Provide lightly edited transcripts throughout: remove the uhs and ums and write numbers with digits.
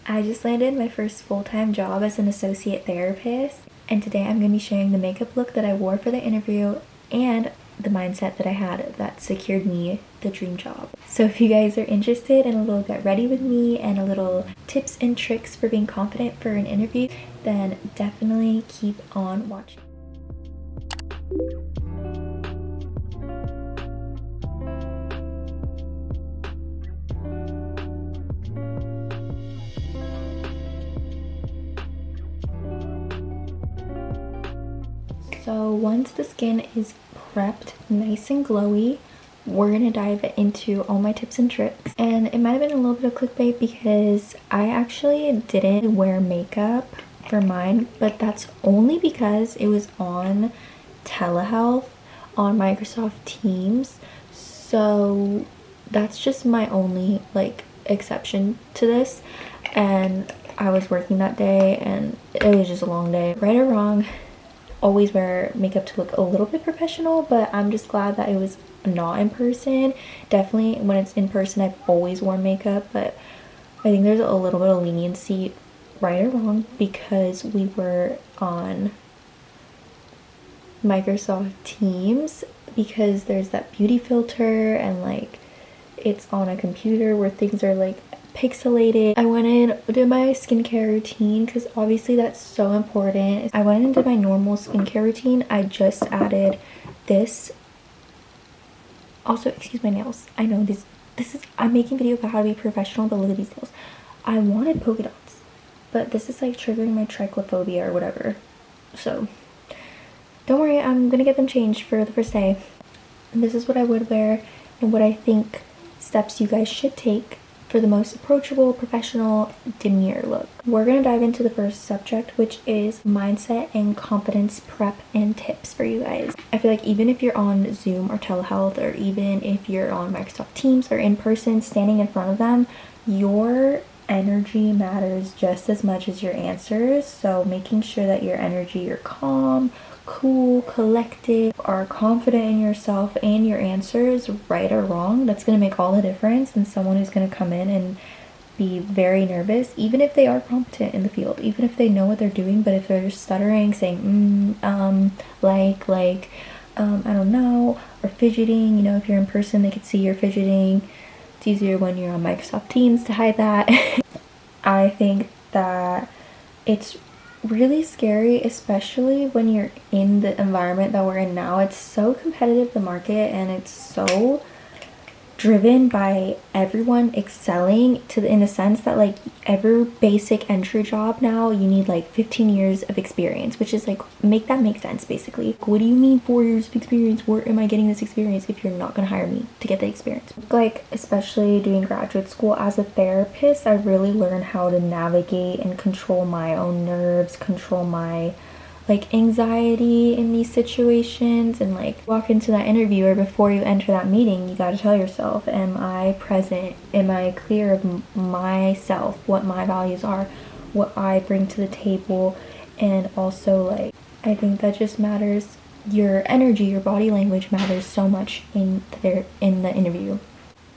I just landed my first full-time job as an associate therapist, and today I'm going to be sharing the makeup look that I wore for the interview and the mindset that I had that secured me the dream job. So if you guys are interested in a little get ready with me and a little tips and tricks for being confident for an interview, then definitely keep on watching. So once the skin is prepped nice and glowy, we're gonna dive into all my tips and tricks. And it might have been a little bit of clickbait because I actually didn't wear makeup for mine, but that's only because it was on telehealth on Microsoft Teams. So that's just my only exception to this. And I was working that day and it was just a long day. Right or wrong, always wear makeup to look a little bit professional, but I'm just glad that it was not in person. Definitely when it's in person, I've always worn makeup, but I think there's a little bit of leniency, right or wrong, because we were on Microsoft Teams, because there's that beauty filter and it's on a computer where things are pixelated. I went in, did my skincare routine because obviously that's so important. I went in and did my normal skincare routine. I just added this. Also, excuse my nails. I know this is, I'm making a video about how to be professional, but look at these nails. I wanted polka dots, but this is triggering my trichlophobia or whatever. So don't worry, I'm gonna get them changed for the first day. And this is what I would wear and what I think steps you guys should take for the most approachable, professional, demure look. We're gonna dive into the first subject, which is mindset and confidence prep and tips for you guys. I feel like even if you're on Zoom or telehealth, or even if you're on Microsoft Teams or in person, standing in front of them, your energy matters just as much as your answers. So making sure that your energy, you're calm, cool, collected, are confident in yourself and your answers, right or wrong, that's going to make all the difference than someone who's going to come in and be very nervous, even if they are competent in the field, even if they know what they're doing, but if they're stuttering, saying I don't know, or fidgeting. You know, if you're in person, they could see you're fidgeting. It's easier when you're on Microsoft Teams to hide that. I think that it's really scary, especially when you're in the environment that we're in now. It's so competitive, the market, and it's so driven by everyone excelling in the sense that every basic entry job now you need 15 years of experience, which is make that make sense. Basically, what do you mean 4 years of experience? Where am I getting this experience if you're not gonna hire me to get the experience? Especially doing graduate school as a therapist, I really learned how to navigate and control my own nerves, control my anxiety in these situations, and walk into that interview, or before you enter that meeting, you got to tell yourself, am I present? Am I clear of myself, what my values are, what I bring to the table? And also I think that just matters. Your energy, your body language matters so much in the interview.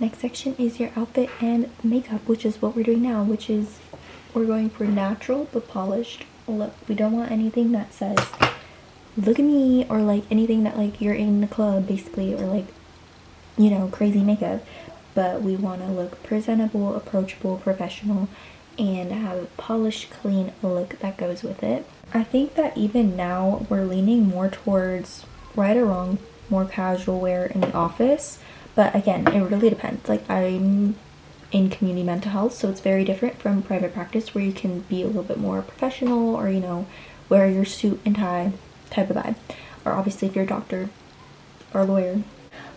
Next section is your outfit and makeup, which is what we're doing now, which is we're going for natural but polished look. We don't want anything that says look at me, or anything that you're in the club basically, or you know, crazy makeup. But we want to look presentable, approachable, professional, and have a polished, clean look that goes with it. I think that even now we're leaning more towards, right or wrong, more casual wear in the office. But again, it really depends. I'm in community mental health, so it's very different from private practice, where you can be a little bit more professional, or you know, wear your suit and tie type of vibe, or obviously if you're a doctor or a lawyer,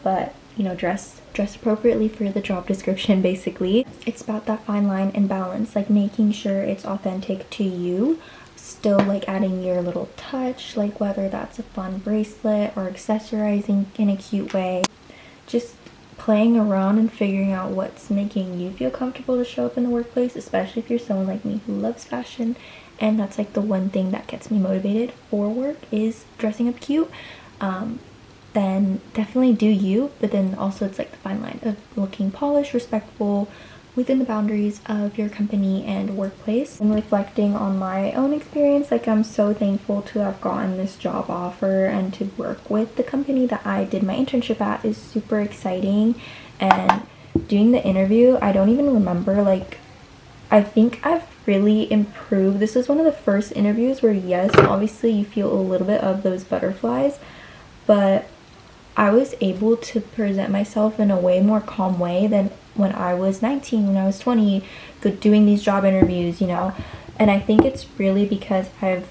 but you know, dress appropriately for the job description. Basically, it's about that fine line and balance, making sure it's authentic to you, still adding your little touch, whether that's a fun bracelet or accessorizing in a cute way, just playing around and figuring out what's making you feel comfortable to show up in the workplace, especially if you're someone like me who loves fashion. And that's the one thing that gets me motivated for work, is dressing up cute. Then definitely do you, but then also it's the fine line of looking polished, respectful, within the boundaries of your company and workplace. And reflecting on my own experience, like I'm so thankful to have gotten this job offer and to work with the company that I did my internship at is super exciting. And doing the interview, I don't even remember, like I think I've really improved. This is one of the first interviews where, yes, obviously you feel a little bit of those butterflies, but I was able to present myself in a way more calm way than when I was 19, when I was 20, doing these job interviews, you know. And I think it's really because I've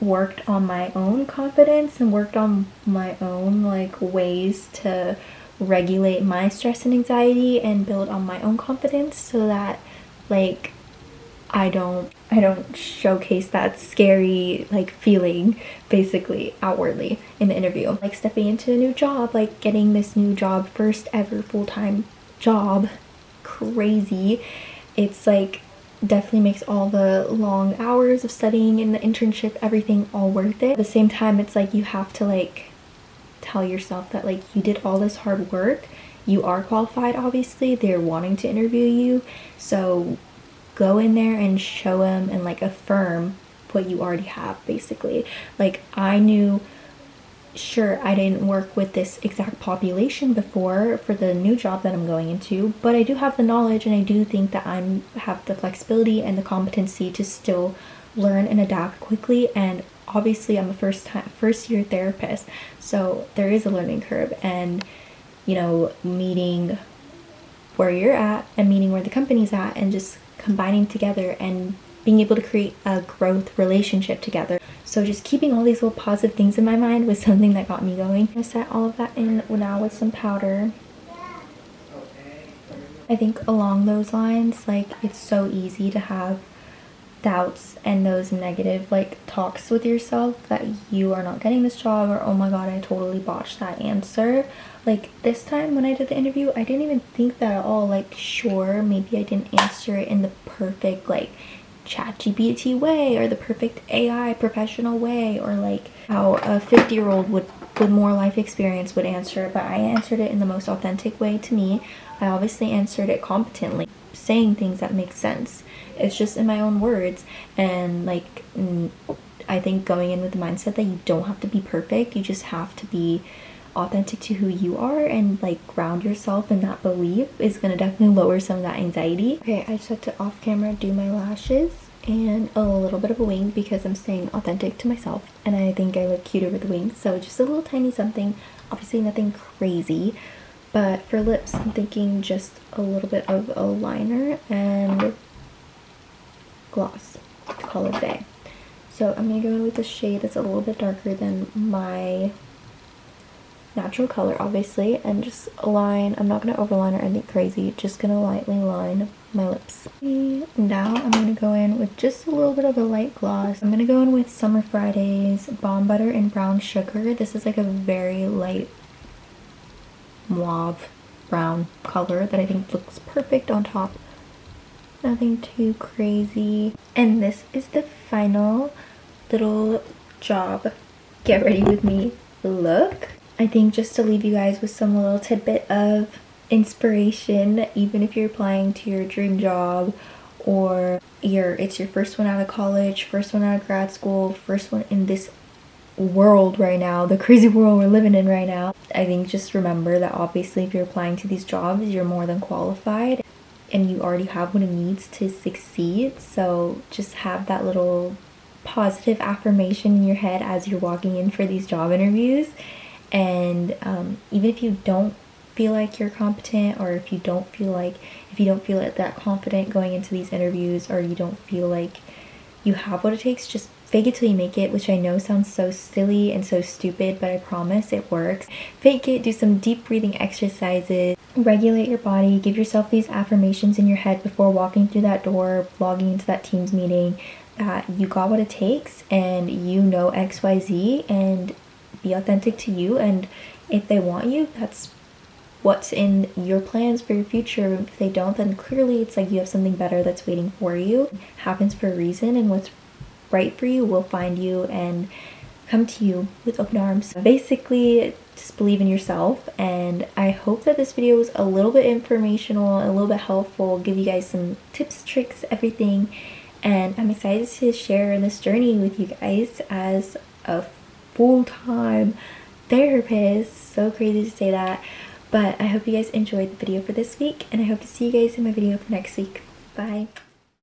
worked on my own confidence and worked on my own like ways to regulate my stress and anxiety and build on my own confidence so that like I don't showcase that scary like feeling basically outwardly in the interview. Like stepping into a new job, like getting this new job, first ever full-time job, crazy. It's like definitely makes all the long hours of studying in the internship, everything all worth it. At the same time, it's like you have to like tell yourself that like you did all this hard work, you are qualified, obviously they're wanting to interview you, so go in there and show them and like affirm what you already have basically. Like I knew, sure, I didn't work with this exact population before for the new job that I'm going into, but I do have the knowledge and I do think that I have the flexibility and the competency to still learn and adapt quickly. And obviously I'm a first year therapist, so there is a learning curve, and you know, meeting where you're at and meeting where the company's at and just combining together and being able to create a growth relationship together. So just keeping all these little positive things in my mind was something that got me going. I set all of that in now with some powder. I think along those lines, like it's so easy to have doubts and those negative like talks with yourself that you are not getting this job, or oh my god, I totally botched that answer. Like this time when I did the interview, I didn't even think that at all. Like sure, maybe I didn't answer it in the perfect like ChatGPT way or the perfect AI professional way, or like how a 50-year-old with more life experience would answer it, but I answered it in the most authentic way to me. I obviously answered it competently, saying things that make sense. It's just in my own words, and like I think going in with the mindset that you don't have to be perfect, you just have to be authentic to who you are and like ground yourself in that belief is gonna definitely lower some of that anxiety. Okay, I just had to off camera do my lashes and a little bit of a wing because I'm staying authentic to myself and I think I look cuter with the wings, so just a little tiny something, obviously nothing crazy. But for lips, I'm thinking just a little bit of a liner and gloss to call it a day. So I'm gonna go in with a shade that's a little bit darker than my natural color, obviously, and just line. I'm not gonna overline or anything crazy, just gonna lightly line my lips. Now I'm gonna go in with just a little bit of a light gloss. I'm gonna go in with Summer Fridays Bomb Butter and Brown Sugar. This is like a very light mauve brown color that I think looks perfect on top. Nothing too crazy. And this is the final little job get ready with me look. I think just to leave you guys with some little tidbit of inspiration, even if you're applying to your dream job or it's your first one out of college, first one out of grad school, first one in this world right now, the crazy world we're living in right now. I think just remember that obviously if you're applying to these jobs, you're more than qualified and you already have what it needs to succeed. So just have that little positive affirmation in your head as you're walking in for these job interviews. And even if you don't feel like you're competent, or if you don't feel that confident going into these interviews, or you don't feel like you have what it takes, just fake it till you make it, which I know sounds so silly and so stupid, but I promise it works. Fake it, do some deep breathing exercises, regulate your body, give yourself these affirmations in your head before walking through that door, logging into that Teams meeting, that you got what it takes and you know XYZ, and be authentic to you. And if they want you, that's what's in your plans for your future. If they don't, then clearly it's like you have something better that's waiting for you. It happens for a reason, and what's right for you will find you. And come to you with open arms. Basically, just believe in yourself, and I hope that this video was a little bit informational, a little bit helpful, give you guys some tips, tricks, everything, and I'm excited to share this journey with you guys as a full-time therapist. So crazy to say that, but I hope you guys enjoyed the video for this week, and I hope to see you guys in my video for next week. Bye.